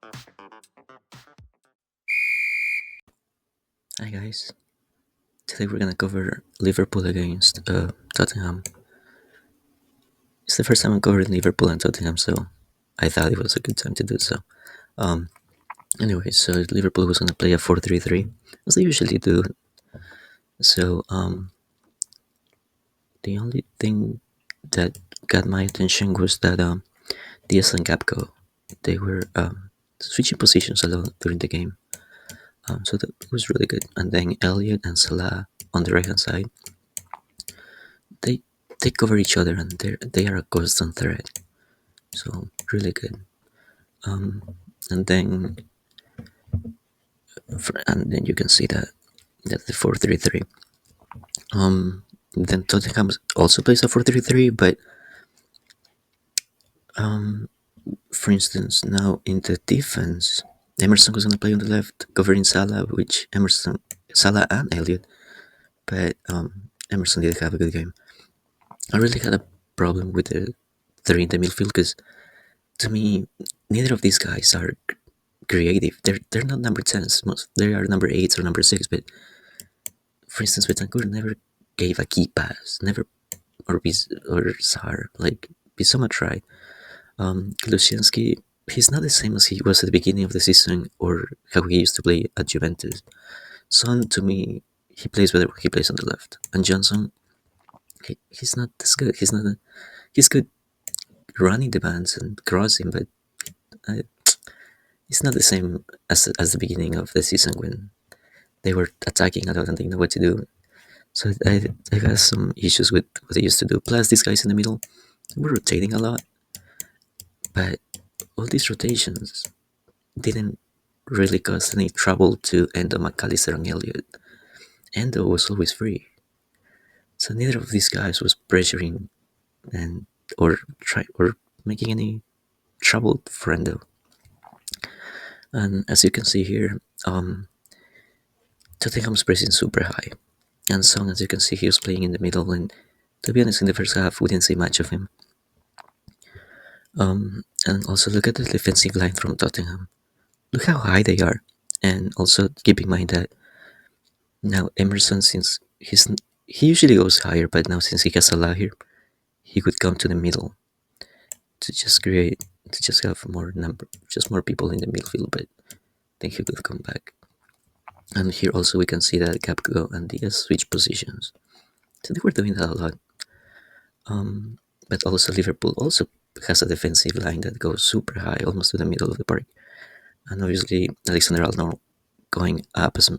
Hi guys, today we're gonna cover Liverpool against Tottenham. It's the first time I'm covering Liverpool and Tottenham, so I thought it was a good time to do so. Um, anyway, so Liverpool was gonna play a 4-3-3, as they usually do. So the only thing that got my attention was that Diaz and Gapco, they were switching positions a lot during the game. So that was really good. And then Elliot and Salah on the right hand side, they they cover each other and they are a constant threat. So really good. Um, and then you can see that that's the 4-3-3. Then Tottenham also plays a 4-3-3, but um, for instance, now in the defense, Emerson was gonna play on the left, covering Salah, which Salah and Elliot, but Emerson didn't have a good game. I really had a problem with the three in the midfield because to me, neither of these guys are creative. They're not number 10s. They are number 8s or number 6, but for instance, Betancourt never gave a key pass, never, or Sar, like Bissouma tried. Lucianski, he's not the same as he was at the beginning of the season or how he used to play at Juventus. Son, to me, he plays better when he plays on the left. And Johnson, he's not this good. He's good running the bands and crossing, but uh, it's not the same as the beginning of the season when they were attacking a lot and they know what to do. So I got some issues with what they used to do. Plus, these guys in the middle were rotating a lot, but all these rotations didn't really cause any trouble to Endo, McAllister, and Elliot. Endo was always free, so neither of these guys was pressuring and or making any trouble for Endo. And as you can see here, Tottenham's pressing super high, and Son, as you can see, he was playing in the middle. And to be honest, in the first half, we didn't see much of him. And also look at the defensive line from Tottenham. Look how high they are, and also keep in mind that now Emerson, since he usually goes higher, but now since he has Salah here, he could come to the middle to just create to just have more people in the midfield. But then he could come back. And here also we can see that Capco and Diaz switch positions, so they were doing that a lot. But also Liverpool also has a defensive line that goes super high, almost to the middle of the park. And obviously Alexander Arnold going up as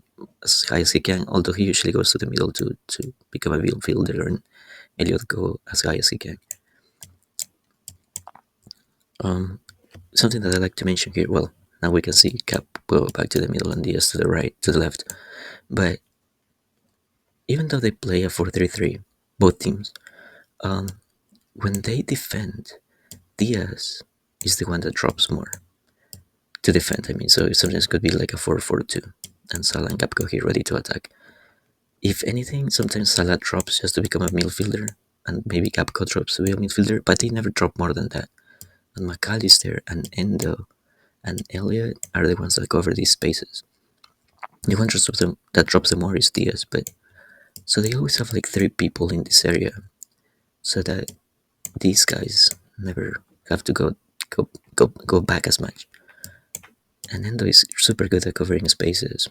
high as he can, although he usually goes to the middle to become a midfielder, and Elliot go as high as he can. Something that I like to mention here, well, now we can see Cap go back to the middle and Diaz to the right, to the left. But even though they play a 4-3-3, both teams, when they defend, Diaz is the one that drops more to defend. I mean, so sometimes it could be like a 4-4-2, and Salah and Capco here ready to attack. If anything, sometimes Salah drops just to become a midfielder, and maybe Capco drops to be a midfielder, but they never drop more than that. And McAllister and Endo and Elliot are the ones that cover these spaces. The one that drops the more is Diaz, but so they always have like 3 people in this area, so that these guys never have to go back as much. And Endo is super good at covering spaces.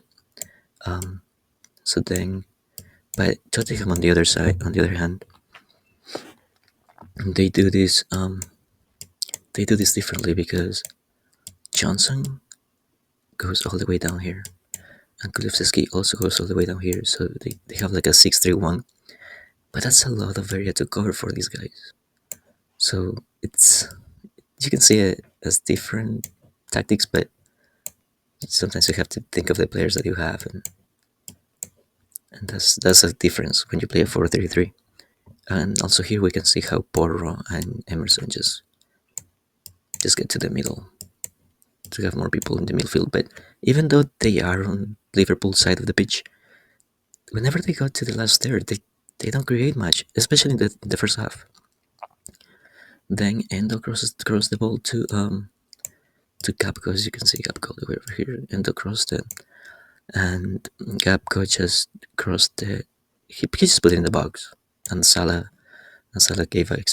So then, but Tottenham on the other side, on the other hand, they do this. They do this differently because Johnson goes all the way down here, and Kulusevski also goes all the way down here. So they have like a 6-3-1, but that's a lot of area to cover for these guys. So it's you can see it as different tactics, but sometimes you have to think of the players that you have, and that's a difference when you play a 4-3-3. And also here we can see how Porro and Emerson just get to the middle to have more people in the midfield. But even though they are on Liverpool's side of the pitch, whenever they go to the last third, they don't create much, especially in the first half. Then Endo crosses the ball to Gapco, as you can see, Gapco over here, and crossed it. And Gapco just crossed it. He just put it in the box, and Salah gave a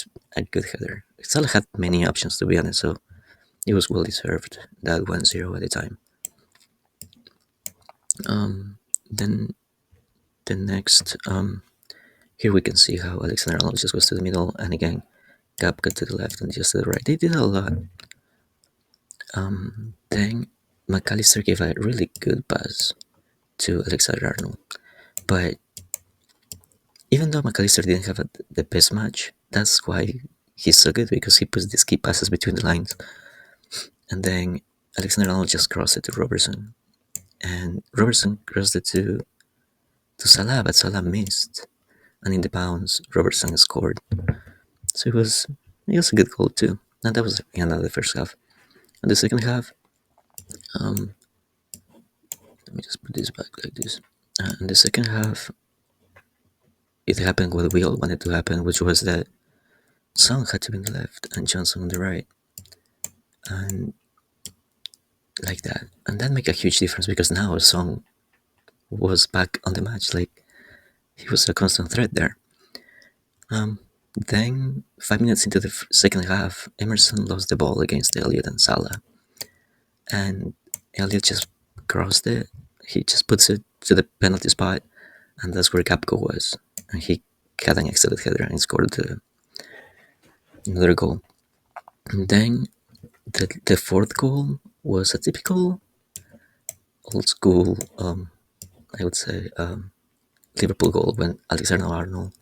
good header. Salah had many options, to be honest, so it was well deserved, that 1-0 at the time. Then the next, here we can see how Alexander Arnold just goes to the middle, and again, Gapco to the left and just to the right. They did a lot. Then McAllister gave a really good pass to Alexander Arnold, but even though McAllister didn't have the best match, that's why he's so good, because he puts these key passes between the lines. And then Alexander Arnold just crossed it to Robertson, and Robertson crossed it to Salah, but Salah missed, and in the bounce, Robertson scored. So it was a good goal too. And that was the end of the first half. And the second half, let me just put this back like this. In the second half, it happened what we all wanted to happen, which was that Son had to be on the left and Johnson on the right, and like that. And that made a huge difference, because now Son was back on the match. Like, he was a constant threat there. Then 5 minutes into the second half, Emerson lost the ball against Elliot and Salah, and Elliot just crossed it. He just puts it to the penalty spot, and that's where Gapco was, and he had an excellent header and scored another goal. And then the fourth goal was a typical old school, I would say, Liverpool goal, when Alexander Arnold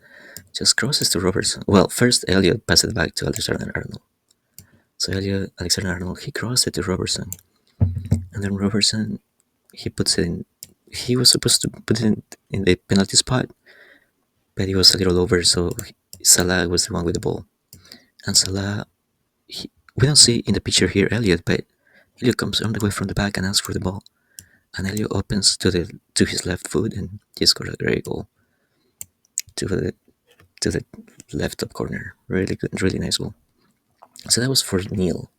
just crosses to Robertson. Well, first Elliot passed it back to Alexander Arnold. So Alexander Arnold, he crossed it to Robertson, and then Robertson, he puts it in. He was supposed to put it in the penalty spot, but he was a little over, so Salah was the one with the ball. And Salah, we don't see in the picture here Elliot, but Elliot comes on the way from the back and asks for the ball, and Elliot opens to his left foot, and he scored a great goal to the left top corner. Really good, really nice goal. So that was for Neil.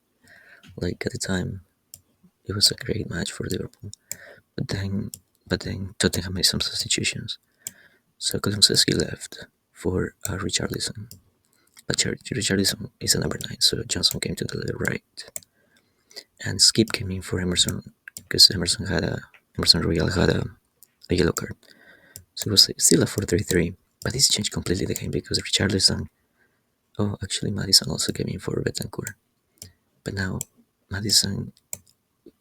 Like, at the time, it was a great match for Liverpool. But then Tottenham made some substitutions. So Kolomsevsky left for Richarlison. But Richarlison is a number 9, so Johnson came to the right. And Skip came in for Emerson, because Emerson Royal had a yellow card. So it was still a 4-3-3. But this changed completely the game, because Richarlison... Oh, actually, Maddison also came in for Betancourt. But now, Maddison...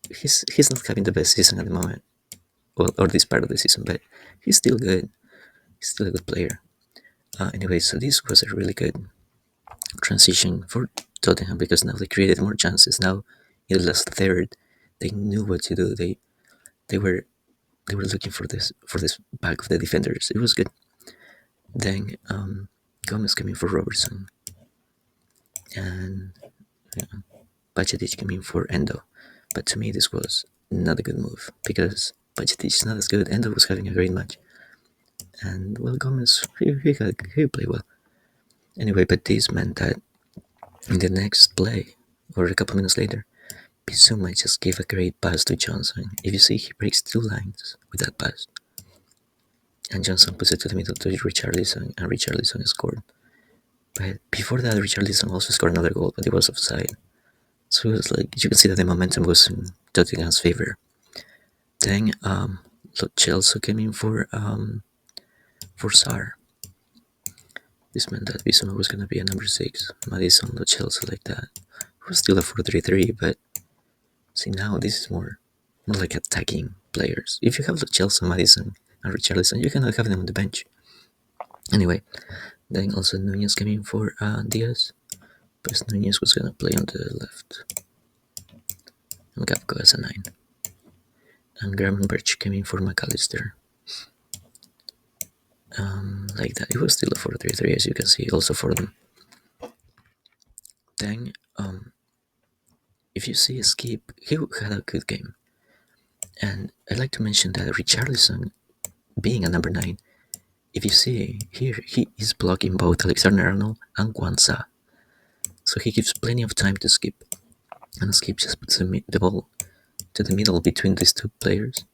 He's not having the best season at the moment. Well, or this part of the season, but he's still good. He's still a good player. Anyway, so this was a really good transition for Tottenham, because now they created more chances. Now, in the last third, they knew what to do. They were looking for this back of the defenders. It was good. Then Gomez came in for Robertson, and Bajcetic came in for Endo. But to me, this was not a good move, because Bajcetic is not as good. Endo was having a great match, and well, Gomez, he played well. Anyway, but this meant that in the next play, or a couple minutes later, Bissouma just gave a great pass to Johnson. If you see, he breaks 2 lines with that pass, and Johnson puts it to the middle to Richarlison, and Richarlison scored. But before that, Richarlison also scored another goal, but it was offside. So it was like, you can see that the momentum was in Tottenham's favor. Then Chelsea came in for Sarr. This meant that Bissouma was going to be a number 6. Maddison, Chelsea, like that. It was still a 4-3-3, but see, now this is more like attacking players. If you have Chelsea, Maddison, and Richarlison, you cannot have them on the bench. Anyway, then also Nunez came in for Diaz, because Nunez was going to play on the left. And Gapco as a 9. And Gravenberch came in for McAllister. Like that. It was still a 4-3-3, as you can see, also for them. Then, if you see Skip, he had a good game. And I'd like to mention that Richarlison, being a number 9, if you see here, he is blocking both Alexander Arnold and Kwanzaa. So he gives plenty of time to Skip. and Skip just puts the ball to the middle between these two players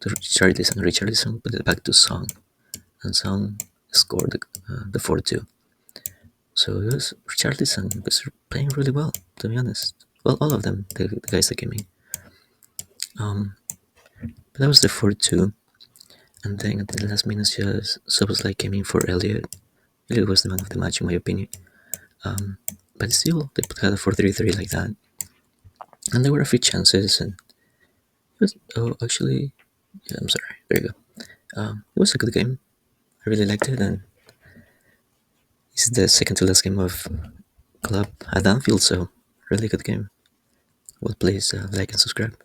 to Richarlison. Richarlison put it back to Song, and Song scored the 4-2. So it was Richarlison was playing really well, to be honest. Well, all of them, the guys that came in. But that was the 4-2, and then at the last minutes, just Soboslai came in for Elliot. Elliot was the man of the match, in my opinion. But still, they had a 4-3-3 like that, and there were a few chances, and it was, oh, actually, yeah, I'm sorry. There you go. It was a good game. I really liked it, and it's the second to last game of Klopp at Anfield, so really good game. Well, please like and subscribe.